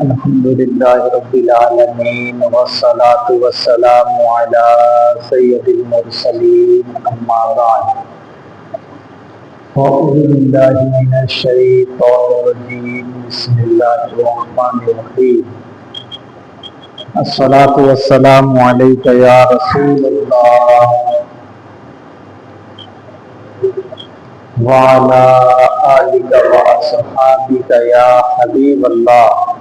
الحمد للہ رب العالمین والصلاة والسلام علی سید المرسلین اما بعد اعوذ باللہ من الشیطان الرجیم بسم اللہ الرحمن الرحیم الصلاة والسلام علیک یا رسول اللہ وعلی آلک واصحابک یا حبیب اللہ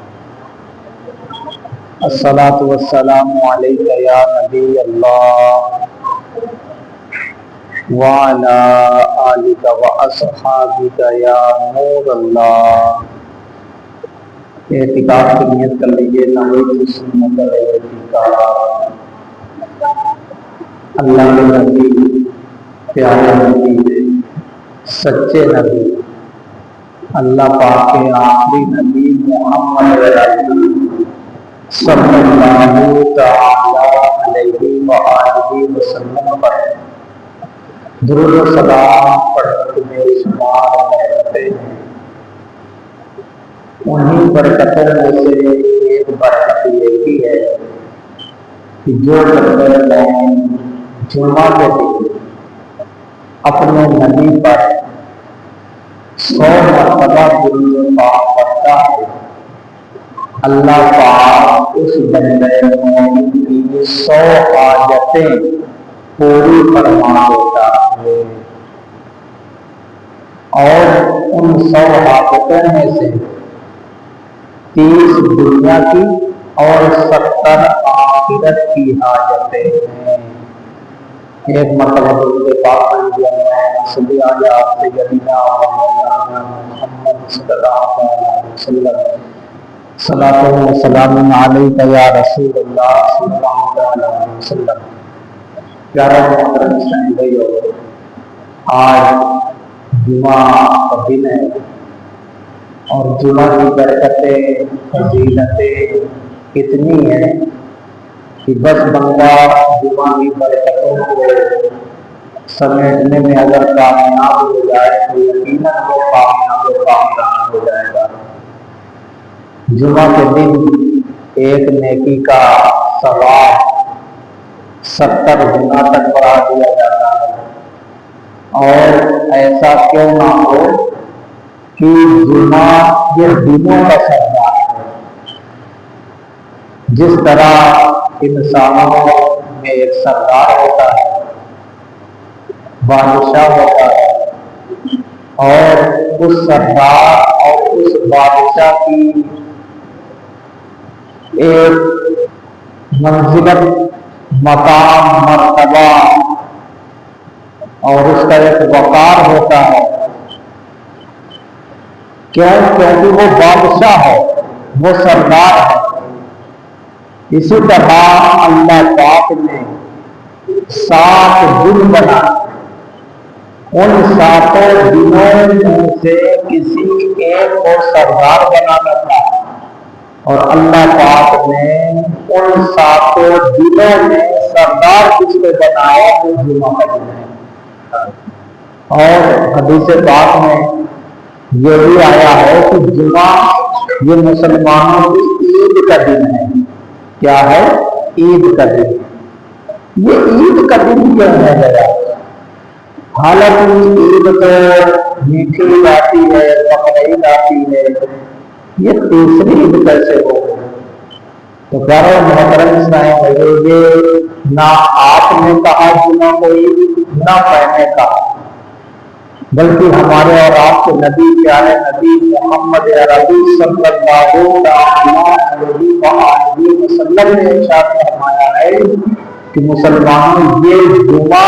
الصلاة والسلام علیک یا نبی اللہ وعلی آلک واصحابک یا نور اللہ۔ اعتکاف کی نیت کر لیجیے۔ نویت سنت الاعتکاف۔ اللہ کے نبی، پیارے نبی، سچے نبی، اللہ پاک کے آخری نبی محمد صلی اللہ تعالی علیہ وآلہ وسلم پر درود و سلام پڑھنے میں شمار رہتے ہیں۔ انہی برکتوں میں سے ایک برکت یہ بھی ہے کہ جو بندہ جمعہ کے دن اپنے نبی پر 100 مرتبہ درود پاک پڑھتا ہے، اللہ پاک اس بندے مومن کی 100 حاجتیں پوری فرما دیتا ہے، اور ان 100 حاجتوں میں سے 30 دنیا کی اور 70 آخرت کی حاجتیں ہیں۔ ایک مرتبہ درود پاک پڑھیے، اللہم صلی علی سیدنا محمد صلی اللہ علیہ وسلم، صلاۃ و سلام علیک یا رسول اللہ صلی اللہ علیہ وسلم۔ پیارے محترم اسلامی بھائیو، آج جمعہ کا دن ہے اور جمعہ کی برکتیں، فضیلتیں اتنی ہیں کہ بس بندہ جمعہ کی برکتوں کو سمیٹنے میں اگر کامیاب ہو جائے تو یقیناً وہ کامیاب و کامران ہو جائے گا۔ جمعہ کے دن ایک نیکی کا ثواب 70 گنا تک بڑھا دیا جاتا ہے، اور ایسا کیوں نہ ہو کہ جمعہ یہ دنوں کا سردار ہے۔ جس طرح انسانوں میں ایک سردار ہوتا ہے، بادشاہ ہوتا ہے، اور اس سردار اور اس بادشاہ کی ایک منزلت، مقام، مرتبہ اور اس کا ایک وقار ہوتا ہے، کیونکہ وہ بادشاہ ہے، وہ سردار ہے۔ اسی طرح اللہ پاک نے 7 دن بنا، ان 7 دنوں میں سے کسی ایک کو سردار بنانا تھا، اور اللہ پاک نے ان 7 دنوں میں سردار کس کو بنایا؟ وہ جمعہ کا دن ہے۔ اور حدیث پاک میں یہ بھی آیا ہے کہ جمعہ یہ مسلمانوں کی عید کا دن ہے۔ کیا ہے؟ عید کا دن۔ یہ عید کا دن کیوں ہے گیا؟ حالانکہ عید تو میٹھی آتی ہے، بقرعید آتی ہے، یہ تیسری عید کیسے ہو؟ تو پیارے محترم اسلامی بھائیو، یہ نہ آپ نے کہا جمعہ کو عید، نہ میں نے کہا، بلکہ ہمارے اور آپ کے نبی، پیارے نبی محمد عربی صلی اللہ علیہ وآلہ وسلم نے ارشاد فرمایا ہے کہ مسلمانوں یہ جمعہ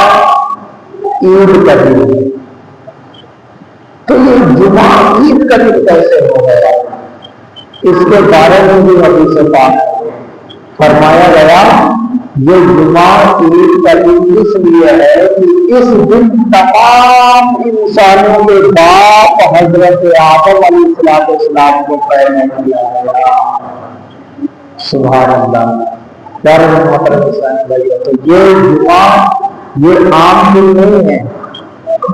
عید کا دن ہے۔ تو یہ جمعہ عید کا دن کیسے ہو گیا؟ اس کے بارے میں بھی حدیث پاک فرمایا گیا، یہ جمعہ عید کا دن اس لیے ہے کہ اس دن تمام انسانوں کے باپ حضرت آدم علیہ السلام کو پیدا کیا گیا۔ سبحان اللہ۔ پیارے محترم اسلامی بھائیو، تو یہ جمعہ یہ عام دن نہیں ہے۔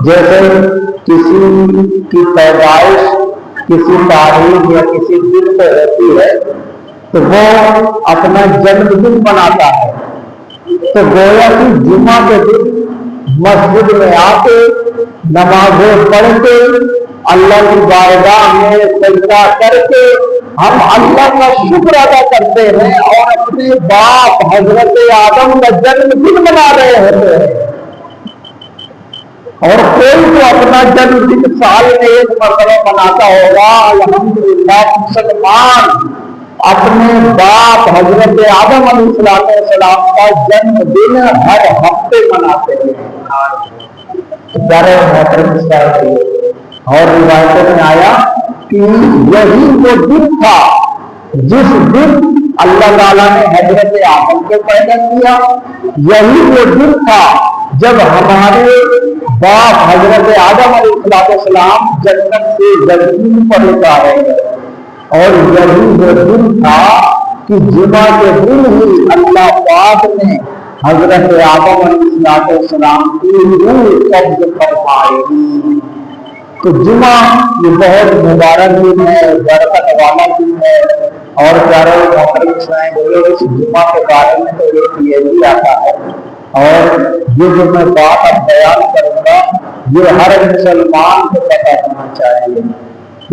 جیسے کسی کی پیدائش کسی تاریخ یا کسی دن پہ ہوتی ہے تو وہ اپنا جنم دن مناتا ہے، تو گویا کہ جمعہ کے دن مسجد میں آ کے نمازیں پڑھ کے اللہ کی بارگاہ میں سجدہ کر کے ہم اللہ کا شکر ادا کرتے ہیں اور اپنے باپ حضرت آدم کا جنم دن منا رہے ہوتے ہیں۔ اور کوئی تو اپنا جنم دن سال میں ایک مرتبہ مناتا ہوگا، الحمدللہ مسلمان اپنے باپ حضرت آدم علیہ السلام کا جنم دن ہر ہفتے مناتے ہیں۔ اور روایتوں میں آیا کہ یہی وہ دن تھا جس دن اللہ تعالیٰ نے حضرت آدم کو پیدا کیا، یہی وہ دن تھا جب ہمارے باپ حضرت آدم علیہ السلام جنت سے زمین پر اتارے گئے، اور یہی وہ دن تھا کہ جمعہ کے دن ہی اللہ پاک نے حضرت آدم علیہ السلام کی روح قبض فرمائی۔ تو جمعہ یہ بہت مبارک دن ہے، برکت والا دن ہے، اور پیارے محترم اسلام بھائیو، اس جمعہ کے بارے میں تو یہ بھی آتا ہے، اور یہ جو میں بات اب بیان کروں گا یہ ہر مسلمان کو پتہ ہونا چاہیے،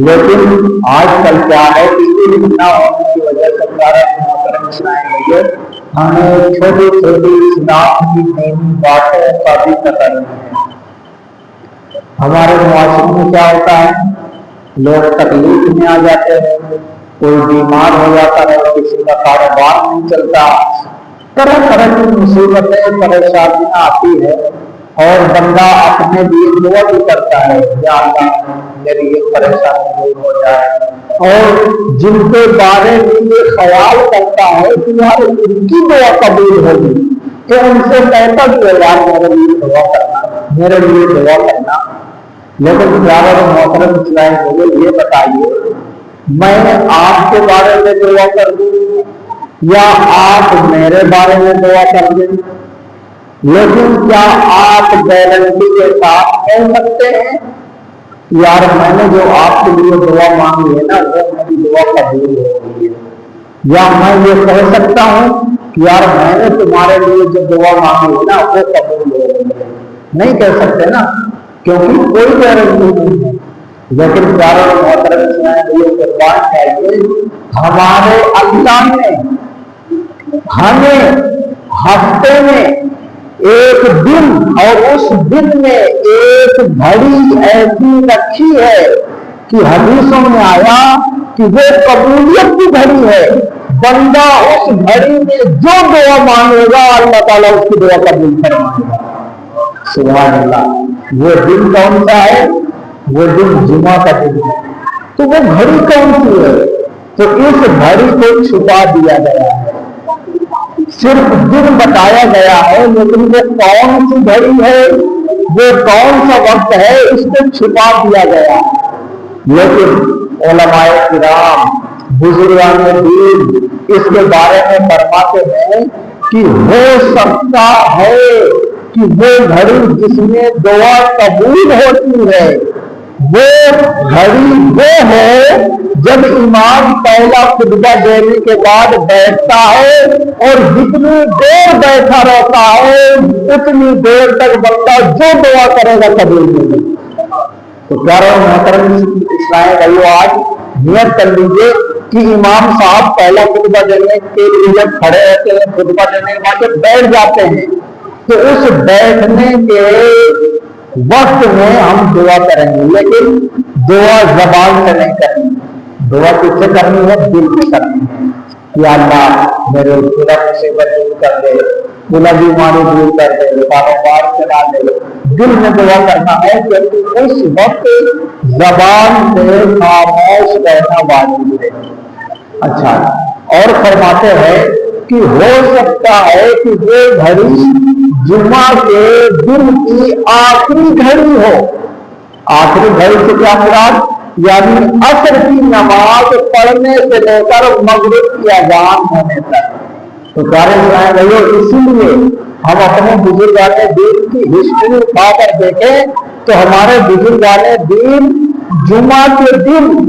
لیکن آج کل کیا ہے کہ علم نہ ہونے کی وجہ سے پیارے محترم اسلام بھائیو ہمیں چھوٹی چھوٹی اسلام کی دینی باتوں کا بھی پتہ نہیں ہے۔ ہمارے معاشرے میں کیا ہوتا ہے، لوگ تکلیف میں آ جاتے ہیں، کوئی بیمار ہو جاتا ہے، کسی کا کاروبار نہیں چلتا، طرح طرح کی مصیبتیں پریشانیاں آتی ہے، اور بندہ اپنے لیے دعا بھی کرتا ہے، یا اللہ میری یہ پریشانی دور ہو جائے، اور جن کے بارے میں یہ خیال کرتا ہے کہ یار ان کی دعا قبول ہوگی، تو ان سے کہتا کہ یار میرے لیے دعا کرنا، میرے لیے دعا کرنا۔ لیکن پیارے محترم اسلام بھائیو یہ بتائیے، میں آپ کے بارے میں دعا کر دوں یا آپ میرے بارے میں دعا کر دیں، لیکن کیا آپ گارنٹی کے ساتھ کہہ سکتے ہیں یار میں نے جو آپ کے لیے دعا مانگی ہے نا وہ میری دعا قبول ہو گئی ہے، یا میں یہ کہہ سکتا ہوں کہ یار میں نے تمہارے لیے جو دعا مانگی ہے نا وہ قبول ہو گئی ہے؟ نہیں کہہ سکتے نا، کیونکہ کوئی گارنٹی نہیں ہے۔ لیکن پیارے محترم اسلام یہ قربان چاہیے، ہمارے اللہ نے ہمیں ہفتے میں ایک دن اور اس دن میں ایک گھڑی ایسی رکھی ہے کہ حدیثوں میں آیا کہ وہ قبولیت کی گھڑی ہے، بندہ اس گھڑی میں جو دعا مانگے گا اللہ تعالیٰ اس کی دعا قبول فرمائے گا۔ سبحان اللہ۔ وہ دن کون سا ہے؟ وہ دن جمعہ کا دن ہے۔ تو وہ گھڑی کون سی ہے؟ تو اس گھڑی کو چھپا دیا گیا ہے، صرف دن بتایا گیا ہے، لیکن وہ کون سی گھڑی ہے، وہ کون سا وقت ہے، اس کو چھپا دیا گیا ہے۔ لیکن علماء کرام بزرگان دین اس کے بارے میں فرماتے ہیں کہ ہو سکتا ہے کہ وہ گھڑی جس میں دعا قبول ہوتی ہے وہ گھڑی وہ ہے جب امام پہلا خطبہ دینے کے بعد بیٹھتا ہے اور جتنی دیر بیٹھا رہتا ہے اتنی دیر تک بندہ جو دعا کرے گا قبول ہوگی۔ تو پیارے محترم اسلام بھائیو آج نیت کر لیجیے کہ امام صاحب پہلا خطبہ دینے کے لیے جب کھڑے ہوتے ہیں، خطبہ دینے کے بعد جب بیٹھ جاتے ہیں تو اس بیٹھنے کے وقت میں ہم دعا کریں گے، لیکن دعا زبان سے نہیں کرنی، دعا کس سے کرنی ہے؟ دل سے کرنی ہے۔ یا اللہ میرے پورا مصیبت دور کر دے، پورا بیماری دور کر دے، کاروبار چلا دے، دل میں دعا کرنا ہے، کیونکہ اس وقت زبان سے خاموش رہنا واجب ہے۔ اچھا، اور فرماتے ہیں کہ ہو سکتا ہے کہ وہ گھڑی جمعہ کے دن کی آخری گھڑی ہو۔ آخری گھڑی سے کیا مراد؟ یعنی عصر کی نماز پڑھنے سے لے کر مغرب کی اذان ہونے تک۔ تو پیارے اسلام بھائیو اسی لیے ہم اپنے بزرگان دین کی ہسٹری اٹھا کر دیکھیں تو ہمارے بزرگان دین جمعہ کے دن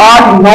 8-9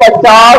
50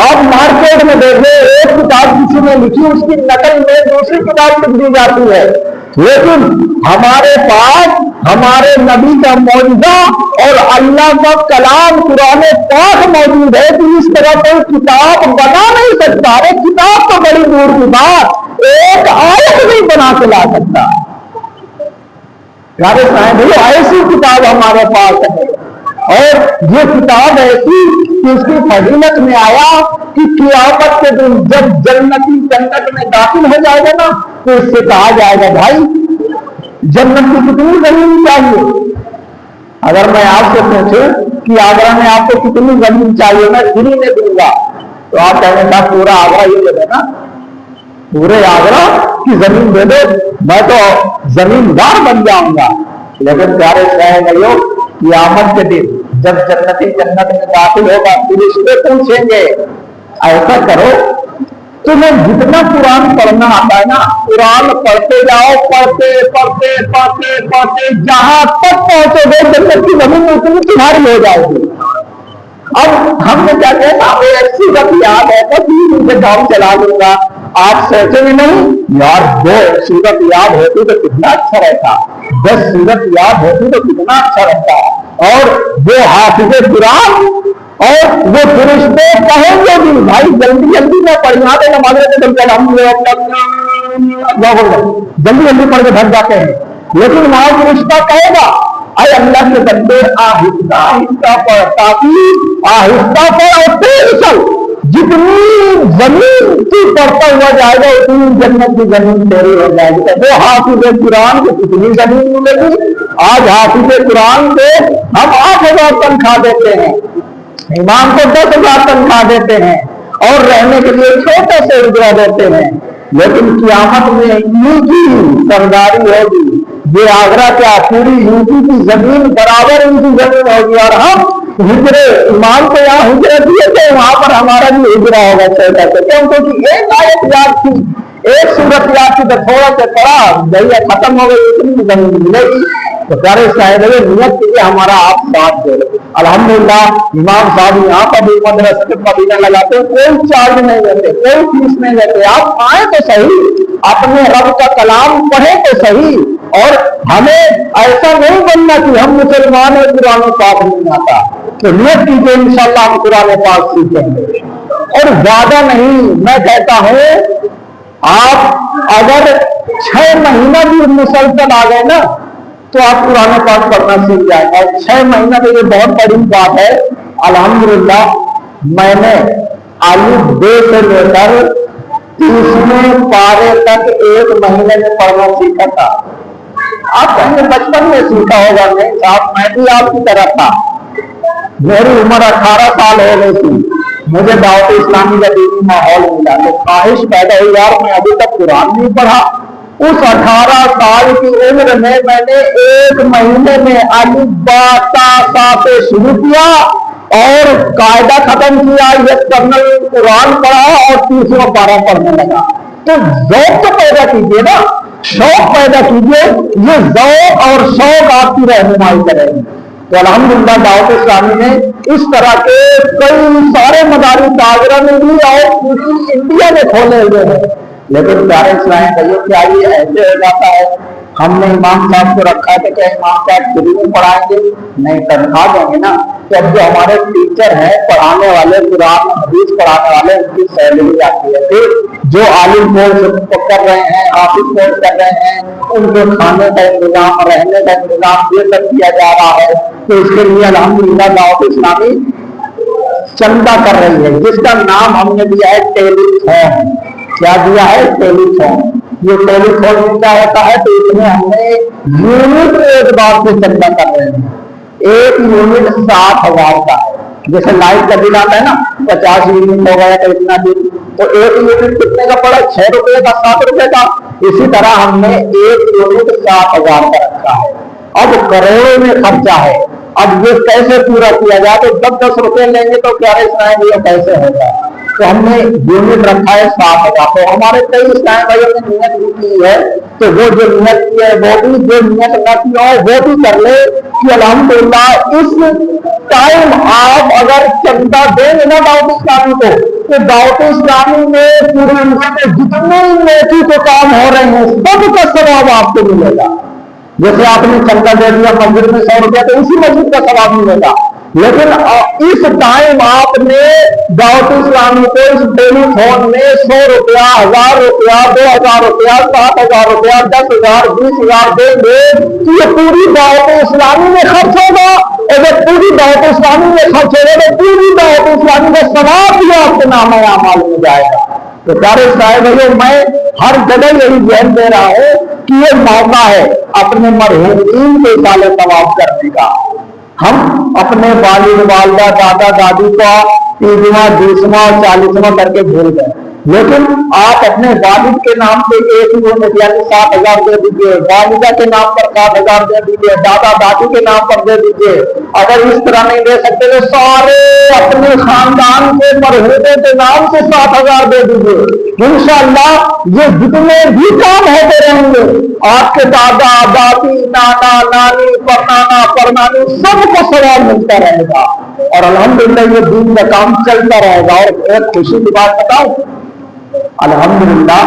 آپ مارکیٹ میں دیکھیں ایک کتاب کسی نے لکھی اس کی نقل میں دوسری کتاب لکھ دی جاتی ہے، لیکن ہمارے پاس ہمارے نبی کا معجزہ اور اللہ کا کلام قرآن پاک موجود ہے کہ اس طرح کوئی کتاب بنا نہیں سکتا۔ ایک کتاب تو بڑی دور کی بات، ایک آیت نہیں بنا کے لا سکتا۔ ایسی کتاب ہمارے پاس ہے، اور یہ کتاب ایسی کہ اس کی فضیلت میں آیا کہ قیامت کے دن جب جنتی جنت میں داخل ہو جائے گا نا تو اس سے کہا جائے گا بھائی جنت کی کتنی زمین چاہیے؟ اگر میں آپ سے پوچھوں کہ آگرہ میں آپ کو کتنی زمین چاہیے میں فری میں دوں گا تو آپ کہنے کا پورا آگرہ یہ دے دینا، پورے آگرہ کی زمین دے دو، میں تو زمیندار بن جاؤں گا۔ لیکن پیارے بھائیوں قیامت کے دن جب جنتی جنت میں داخل ہوگا فرشتے پوچھیں گے ایسا کرو تمہیں جتنا قرآن پڑھنا آتا ہے نا قرآن پڑھتے جاؤ، پڑھتے پڑھتے پڑھتے پڑھتے جہاں تک پہنچو گے جنت کی زمین اتنی تمہاری ہو جائے گی۔ اب ہم نے کیا کہا ایک سورت یاد ہے تو مجھے کام چلا دوں گا، آپ سوچیں گے نہیں یار 2 سورت یاد ہوتی تو کتنا اچھا رہتا، 10 سورت یاد ہوتی تو کتنا اچھا رہتا، اور وہ حافظ قرآن اور وہ فرشتے کہیں گے بھی بھائی جلدی جلدی میں پڑھنا دے نماز جلدی جلدی پڑھ کے بھر جاتے ہیں، لیکن وہاں فرشتہ کہے گا اے اللہ کے بندے آہستہ آہستہ پڑھ، تاکہ آہستہ پڑھ اور تیز چل، جتنی زمین کی پڑھتا ہوا جائے گا اتنی جنت کی زمین تیری ہو جائے گی۔ وہ حافظ قرآن کو کتنی زمین ملے گی؟ آج حافظ قرآن کو ہم 8,000 تنخواہ دیتے ہیں، امام کو 10,000 تنخواہ دیتے ہیں اور رہنے کے لیے چھوٹے سے اجرا دیتے ہیں، لیکن قیامت میں ان کی سرداری ہوگی، یہ آگرہ کیا پوری یوپی کی زمین برابر ان کی زمین ہوگی، اور ہم ہجرے ایمان کو یہاں ہجرے دیے تھے وہاں پر ہمارا بھی ہجرا ہوگا چھوٹا سے، کیونکہ ایک آیت یاد تھی، ایک سورت یاد تھی تو تھوڑا سے پڑھا دیا ختم ہو گئی، اتنی زمین ملے گی۔ تو پیارے صاحب نیت کے لیے ہمارا آپ ساتھ دے، الحمدللہ امام صاحب یہاں پر بھی مدرسے مدینہ لگاتے ہیں، کوئی چارج نہیں لیتے، کوئی فیس نہیں لیتے، آپ آئے تو صحیح، اپنے رب کا کلام پڑھے تو صحیح، اور ہمیں ایسا نہیں بننا کہ ہم مسلمان ہیں قرآن پاک نہیں آتا، تو نیت کیجیے انشاءاللہ ہم قرآن پاک سیکھیں گے، اور زیادہ نہیں میں کہتا ہوں آپ اگر 6 مہینہ بھی مسلسل آ گئے نا تو آپ قرآن پاک پڑھنا سیکھ جائیں گے، 6 مہینہ تو یہ بہت بڑی بات ہے۔ الحمدللہ میں نے الف ب سے لے کر 30ویں پارے تک 1 مہینے میں پڑھنا سیکھا تھا۔ آپ کہیں بچپن میں سیکھا ہوگا، نہیں صاحب میں بھی آپ کی طرح تھا، میری عمر 18 سال ہو گئی تھی، مجھے دعوت اسلامی کا دینی ماحول ملا تو خواہش پیدا ہوئی یار میں ابھی تک قرآن نہیں پڑھا۔ اس 18 سال کی عمر میں میں نے 1 مہینے میں الف با تا سا سے شروع کیا اور قاعدہ ختم کیا، یہ کرنل قرآن پڑھا اور 30واں پارہ پڑھنے لگا۔ تو ذوق تو پیدا کیجیے نا، شوق پیدا کیجیے، یہ ذوق اور شوق آپ کی رہنمائی کرے گی۔ تو الحمدللہ دعوت اسلامی نے اس طرح کے کئی سارے مدارس آگرہ میں بھی اور پوری انڈیا میں کھولے ہوئے ہیں، لیکن پیارے اسلامی بھائیوں کیا یہ ایسے ہو جاتا ہے ہم نے امام صاحب کو رکھا ہے تو کیا امام صاحب فری میں پڑھائیں گے؟ نہیں، تنخواہ دیں گے نا۔ تو اب جو ہمارے ٹیچر ہیں پڑھانے والے قرآن حدیث پڑھانے والے ان کی سیلری آتی ہے، پھر جو عالم کورس کر رہے ہیں حافظ کورس کر رہے ہیں ان کو کھانے کا انتظام رہنے کا انتظام یہ سب کیا جا رہا ہے، تو اس کے لیے الحمدللہ دعوت اسلامی چندہ کر رہی ہے جس کا نام ہم نے دیا ہے ٹیلی فون۔ کیا دیا ہے؟ ٹیلی فون۔ یہ ٹیلی فون کیا ہوتا ہے؟ تو اس میں ہم نے یونٹ اعتبار سے چندہ کر رہے ہیں، 1 یونٹ 60,000 کا ہے، جیسے لائٹ کا بل آتا ہے نا 50 یونٹ ہو گیا تو اتنا بل، تو 1 یونٹ کتنے کا پڑا؟ 6 روپے کا، 7 روپے کا۔ اسی طرح ہم نے 1 یونٹ 60,000 کا رکھا ہے، اب کروڑوں میں خرچہ ہے، اب یہ کیسے پورا کیا جائے؟ تو 10-10 روپے لیں گے تو پیارے اسلام یہ کیسے ہوگا؟ تو ہم نے یونٹ رکھا ہے 60,000۔ تو ہمارے کئی اسلام بھائیوں نے نیت بھی کی ہے، تو وہ جو نیت کی ہے وہ بھی، جو نیت نہ کیا ہو وہ بھی کر لے کہ الحمدللہ اس ٹائم آپ اگر چندہ دیں گے نا دعوت اسلامی کو کہ دعوت اسلامی میں پورے انڈیا میں جتنے نیکی کے کام ہو رہے ہیں سب کا ثواب آپ کو ملے گا. جیسے آپ نے چندہ دے دیا مسجد میں 100 روپیہ تو اسی مسجد کا ثواب ملے گا. لیکن اس ٹائم آپ نے دعوت اسلامی کو اس ٹیلی فون میں 100 روپیہ 1000 روپیہ 2000 روپیہ 7000 روپیہ 10,000 20,000 دیں گے تو یہ پوری دعوت اسلامی میں خرچ ہوگا. اگر پوری دعوت اسلامی میں خرچ ہوگا تو پوری دعوت اسلامی کا ثواب بھی آپ کے نام اعمال میں جائے گا. تو پیارے صاحب میں ہر جگہ یہی ذہن دے رہا ہوں کہ یہ موقع ہے اپنے مرحومین کے سال ثواب کرنے کا. ہم اپنے والد والدہ دادا دادی کا 30واں 20واں 40واں کر کے بھول گئے. لیکن آپ اپنے والد کے نام پہ ایک یونٹ یعنی 7,000 دے دیجیے, والدہ کے نام پر 7,000 دے دیجیے, دادا دادی کے نام پر دے دیجیے. اگر اس طرح نہیں دے سکتے تو سارے اپنے خاندان کے مرحوموں کے نام سے 7,000 دے دیجیے. انشاءاللہ یہ جتنے بھی کام ہوتے رہیں گے آپ کے دادا دادی نانا نانی پڑنانا پڑنانی سب کو ثواب ملتا رہے گا اور الحمدللہ یہ دین کا کام چلتا رہے گا. اور ایک خوشی کی بات بتاؤں, الحمدللہ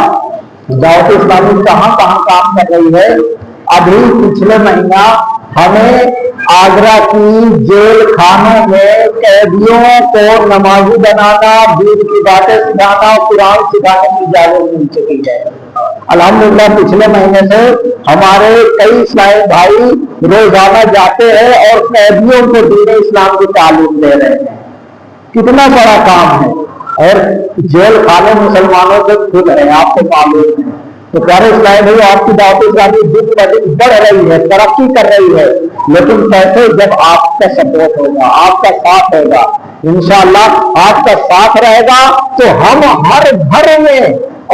دعوت اسلامی کہاں کہاں کام کر رہی ہے. ابھی پچھلے مہینہ ہمیں آگرہ کی جیل خانوں میں قیدیوں کو نمازی بنانا, دین کی باتیں سکھانا, قرآن سکھانے کی اجازت مل چکی ہے. الحمدللہ پچھلے مہینے سے ہمارے کئی اسلامی بھائی روزانہ جاتے ہیں اور قیدیوں کو دین اسلام کی تعلیم دے رہے ہیں. کتنا بڑا کام ہے. اور جیل خانے مسلمانوں سے کھل رہے ہیں, آپ کو معلوم ہے. تو پیارے اسلامی بھائی آپ کی دعوت اسلامی دن ب دن بڑھ رہی ہے, ترقی کر رہی ہے. لیکن کیسے؟ جب آپ کا سپورٹ ہوگا, آپ کا ساتھ ہوگا. انشاءاللہ آپ کا ساتھ رہے گا تو ہم ہر گھر میں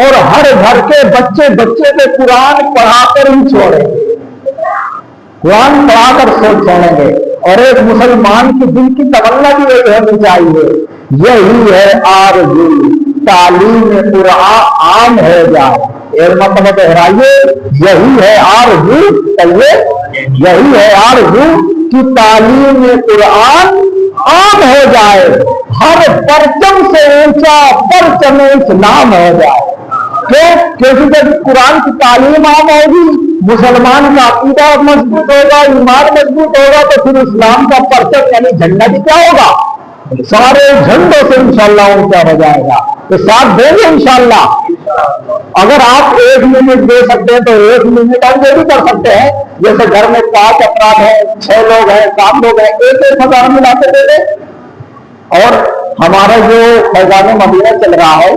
اور ہر گھر کے بچے میں قرآن پڑھا کر ہی چھوڑیں گے, قرآن پڑھا کر چھوڑیں گے. اور ایک مسلمان کی دل کی تمنا بھی ایک ہونی چاہیے, یہی ہے آرزو تعلیم قرآن عام ہو جائے. ایک مرتبہ دہرائیے, یہی ہے آرزو, یہی ہے آرزو کہ تعلیم قرآن عام ہو جائے, ہر پرچم سے اونچا پرچم اسلام ہو جائے. کیونکہ جب قرآن کی تعلیم عام ہوگی, مسلمان کا عقیدہ مضبوط ہوگا, ایمان مضبوط ہوگا, تو پھر اسلام کا پرچم یعنی جھنڈا بھی کیا ہوگا, سارے جھنڈوں سے انشاءاللہ اونچا ہو جائے گا. تو ساتھ دیں گے انشاءاللہ. اگر آپ 1 منٹ دے سکتے ہیں تو 1 منٹ ہم یہ بھی کر سکتے ہیں. جیسے گھر میں 5 افراد ہیں, 6 لوگ ہیں, 7 لوگ ہیں, 1,000 ملا کے دے دیں. اور ہمارا جو فیضان مدینہ چل رہا ہے,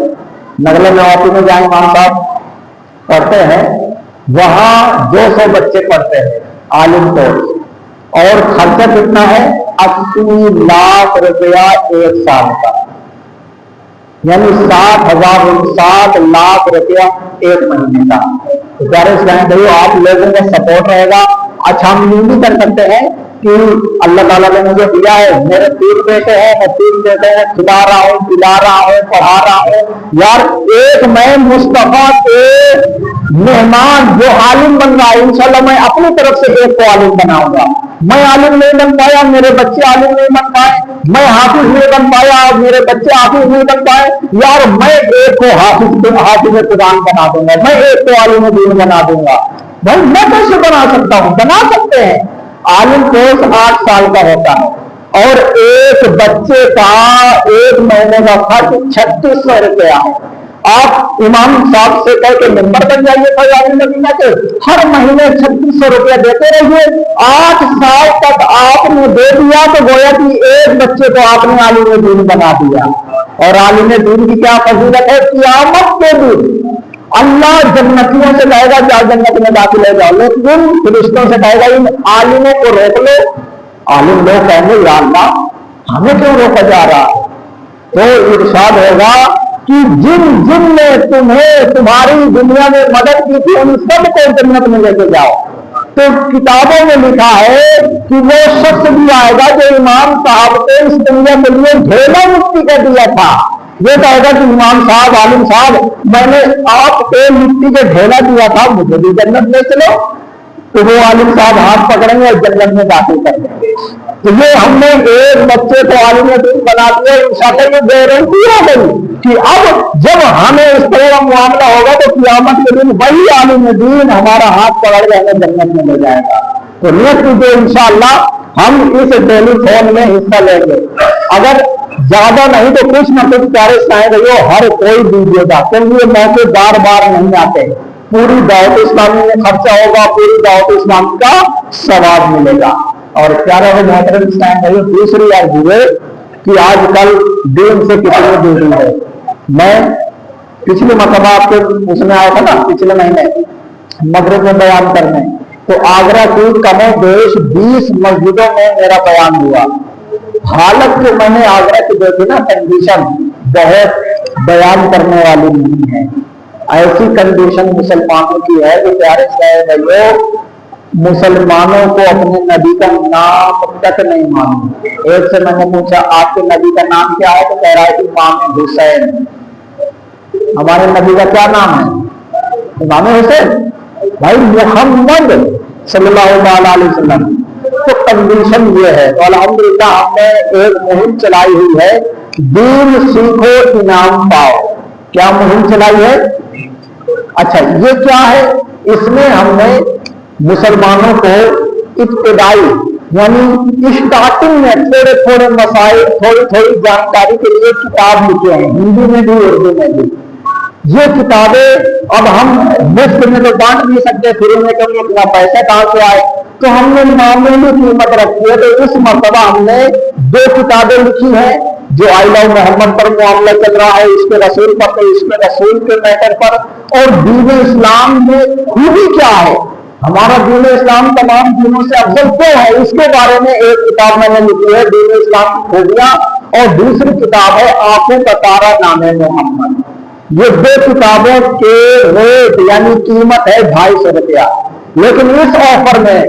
نگلے نواسی میں جہاں امام صاحب پڑھتے ہیں وہاں 200 بچے پڑھتے ہیں عالم کورس, اور خرچہ کتنا ہے 80 لاکھ روپیہ 1 سال کا, یعنی 60 لاکھ روپیہ 1 مہینے کا. تو پیارے اسلامی بھائی آپ لوگوں کا سپورٹ رہے گا. اچھا ہم یہ بھی کر سکتے ہیں کہ اللہ تعالیٰ نے مجھے دیا ہے, میرے 3 بیٹے ہیں, میں 3 بیٹے ہیں کھلا رہا ہوں, پلا رہا ہوں, پڑھا رہا ہوں. یار ایک میں مصطفیٰ کے مہمان جو عالم بن رہا ہے, انشاءاللہ میں اپنی طرف سے ایک کو عالم بناؤں گا. میں عالم نہیں بن پایا, میرے بچے عالم نہیں بن پائے, میں حافظ نہیں بن پایا, میرے بچے حافظ نہیں بن پائے, یار میں ایک کو حافظ قرآن بنا دوں گا, میں ایک کو عالم دین بنا دوں گا. بھائی میں کیسے بنا سکتا ہوں؟ بنا سکتے ہیں. عالم کورس 8 سال کا ہوتا ہے اور ایک بچے کا 1 مہینے کا خرچ 3600 روپیہ ہے. آپ امام صاحب سے کہہ کے ممبر بن جائیے فیضان مدینہ کے, ہر مہینے 3600 روپیہ دیتے رہیے. 8 سال تک آپ نے دے دیا تو گویا کہ ایک بچے کو آپ نے عالم دین بنا دیا. اور عالم دین کی کیا فضیلت ہے, قیامت کے دن اللہ جنتیوں سے کہے گا کیا جنت میں داخل ہو جاؤ, لیکن فرشتوں سے کہے گا ان عالموں کو روک لو. عالم لوگ کہیں گے یا اللہ ہمیں کیوں روکا جا رہا؟ تو ارشاد ہوگا کہ جن جن نے تمہیں تمہاری دنیا میں مدد کی تھی ان سب کو جنت میں لے کے جاؤ. تو کتابوں میں لکھا ہے کہ وہ شخص بھی آئے گا جو امام صاحب کو اس دنیا کے لیے ڈھیلا مٹی کا دیا تھا. یہ کہے گا کہ امام صاحب عالم صاحب میں نے آپ کو مٹی کے ڈھیلا دیا تھا, مجھے بھی جنت لے چلو. تو وہ عالم صاحب ہاتھ پکڑیں گے اور جنت میں داخل کر دیں گے. تو یہ ہم نے ایک بچے کو عالم دین بنا دیا، انشاءاللہ یہ گارنٹی ہو گئی کہ اب جب ہمیں اس طرح کا معاملہ ہوگا تو قیامت کے دن وہی عالم دین ہمارا ہاتھ پکڑ کے ہمیں جنت میں لے جائے گا۔ تو نیت کیجیے انشاءاللہ ہم اس ٹیلی فون میں حصہ لیں گے، اگر زیادہ نہیں تو کچھ نہ کچھ پیارے سائیں گے ہر کوئی دیجیے گا، کیونکہ یہ موقع بار بار نہیں آتے۔ پوری دعوت اسلامی میں خرچہ ہوگا، پوری دعوت اسلامی کا ثواب ملے گا۔ اور پیارے محترم اسلام بھائی دوسری بات یہ کہ آج کل دین سے کتنی دوری ہے۔ میں پچھلے مرتبہ آپ کے اس میں آیا تھا نا، پچھلے مہینے مغرب میں بیان کرنے، تو آگرہ کی کم و بیش 20 مسجدوں میں میرا بیان ہوا۔ حالت جو میں نے آگرہ کی دیکھی نا کنڈیشن بہت بیان کرنے والی نہیں ہے۔ ایسی کنڈیشن مسلمانوں کی ہے کہ پیارے بھائیوں مسلمانوں کو اپنے نبی کا نام تک نہیں معلوم۔ ایک سے میں نے پوچھا آپ کے نبی کا نام کیا ہے، تو کہہ رہا ہے کہ امام حسین۔ ہمارے نبی کا کیا نام ہے؟ امام حسین، بھائی محمد صلی اللہ علیہ وسلم۔ تو کنڈیشن یہ ہے، تو الحمدللہ ہم نے ایک مہم چلائی ہوئی ہے، دین سیکھو انعام پاؤ۔ کیا مہم چلائی ہے؟ اچھا یہ کیا ہے؟ اس میں ہم نے مسلمانوں کو ابتدائی یعنی اسٹارٹنگ میں تھوڑے تھوڑے مسائل تھوڑی تھوڑی جانکاری کے لیے کتاب لکھے ہیں، ہندی میں بھی اردو میں بھی۔ یہ کتابیں اب ہم مفت میں تو بانٹ نہیں سکتے، فری میں کبھی اتنا پیسہ کہاں سے آئے، تو ہم نے معمولی قیمت رکھی ہے۔ تو اس مرتبہ ہم نے 2 کتابیں لکھی ہیں، جو آئی لو محمد پر معاملہ چل رہا ہے، اس کے رسول پر، اس کے رسول کے میٹر پر، اور دین اسلام میں خوبی کیا ہے، ہمارا دین اسلام تمام دینوں سے افضل کیوں ہے، اس کے بارے میں ایک کتاب میں نے لکھی ہے، دین اسلام کی خوبیاں، اور دوسری کتاب ہے آنکھوں کا تارا نام محمد۔ یہ 2 کتابوں کے ریٹ یعنی قیمت ہے 250 روپیہ، لیکن اس آفر میں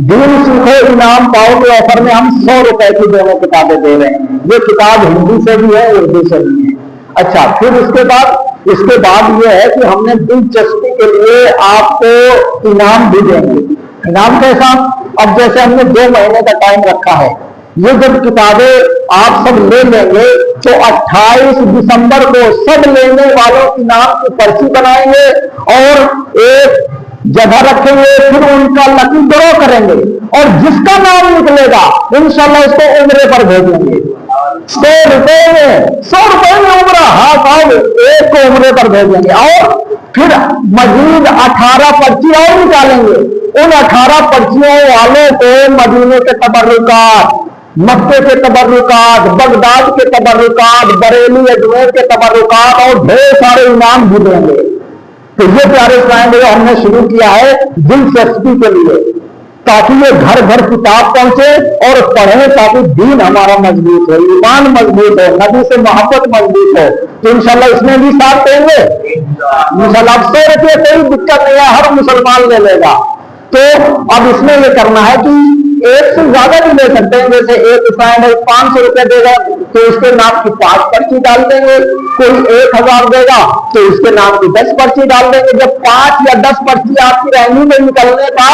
دین سیکھو انعام پاؤ کے آفر میں ہم 100 روپے کی دونوں کتابیں دے رہے ہیں۔ یہ کتاب ہندی سے بھی ہے، اردو سے بھی ہے۔ اچھا پھر اس کے بعد یہ ہے کہ ہم نے دلچسپی کے لیے آپ کو انعام بھی دیں گے۔ انعام کیسا؟ اب جیسے ہم نے 2 مہینے کا ٹائم رکھا ہے، یہ جب کتابیں آپ سب لے لیں گے تو 28 دسمبر کو سب لینے والوں کی نام کی پرچی بنائیں گے اور ایک جگہ رکھیں گے، پھر ان کا لکی ڈرا کریں گے، اور جس کا نام نکلے گا انشاءاللہ اس کو عمرے پر بھیجیں گے۔ 100 روپے میں عمرہ، ایک کو عمرے پر بھیجیں گے، اور پھر مزید 18 پرچی اور نکالیں گے۔ ان 18 پرچیوں والوں کو مدینے کے تبرکات، مکے کے تبرکات، بغداد کے تبرکات، بریلی اجمیر کے تبرکات اور ڈھیر سارے انعام بھی دیں گے۔ تو یہ پیارے اسلام بھائی ہم نے شروع کیا ہے دلچسپی کے لیے، تاکہ یہ گھر گھر کتاب پہنچے اور پڑھیں، تاکہ دین ہمارا مضبوط ہو، ایمان مضبوط ہو، نبی سے محبت مضبوط ہو۔ تو انشاءاللہ اس میں بھی ساتھ دیں گے انشاءاللہ۔ اب 100 روپے کوئی دقت نہیں ہے، ہر مسلمان لے لے گا۔ تو اب اس میں یہ کرنا ہے کہ ایک سے زیادہ بھی لے سکتے ہیں، جیسے ایک اسلام بھائی 500 روپے دے گا تو اس کے نام کی 5 پرچی ڈال دیں گے، کوئی 1000 دے گا تو اس کے نام کی 10 پرچی ڈال دیں گے۔ جب 5 یا 10 پرچی آپ کی رہنی میں نکلنے کا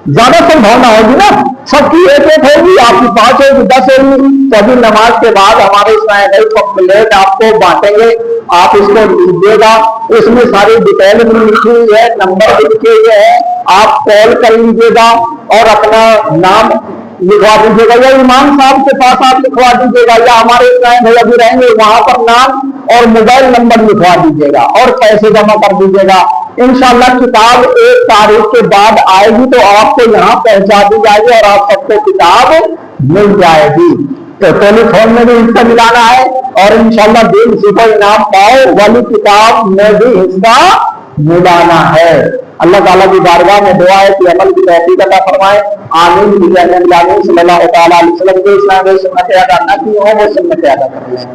زیادہ سنبھاونا ہوگی نا، سب کی ایک ہوگی، آپ کی 5 ہوگی، 10 ہوگی، تو ابھی نماز کے بعد ہمارے اسلام بھائی پمفلیٹ آپ کو بانٹیں گے، آپ اس کو لیجیے گا، اس میں ساری ڈیٹیل بھی لکھی ہوئی ہے، نمبر بھی لکھے ہوئے ہیں، آپ کال کر لیجیے گا اور اپنا نام لکھوا دیجیے گا، یا امام صاحب کے پاس آپ لکھوا دیجیے گا، یا ہمارے اسلام بھائی ابھی رہیں گے وہاں پر نام اور موبائل نمبر لکھوا دیجیے گا اور پیسے جمع کر دیجیے گا۔ انشاءاللہ کتاب 1 تاریخ کے بعد آئے گی تو آپ کو یہاں پہنچا دی جائے گی اور آپ سب کو کتاب مل جائے گی۔ تو ٹیلی فون میں بھی حصہ ملانا ہے اور انشاءاللہ دین سیکھو انعام پاؤ والی کتاب میں بھی حصہ ملانا ہے۔ اللہ تعالیٰ کی بارگاہ میں دعا ہے کہ عمل کی توفیق عطا فرمائے، آمین۔ صلی اللہ تعالیٰ علیہ وسلم کے اسلام میں سنتیں ادا نہ کی ہوں وہ سنتیں ادا کر لیں۔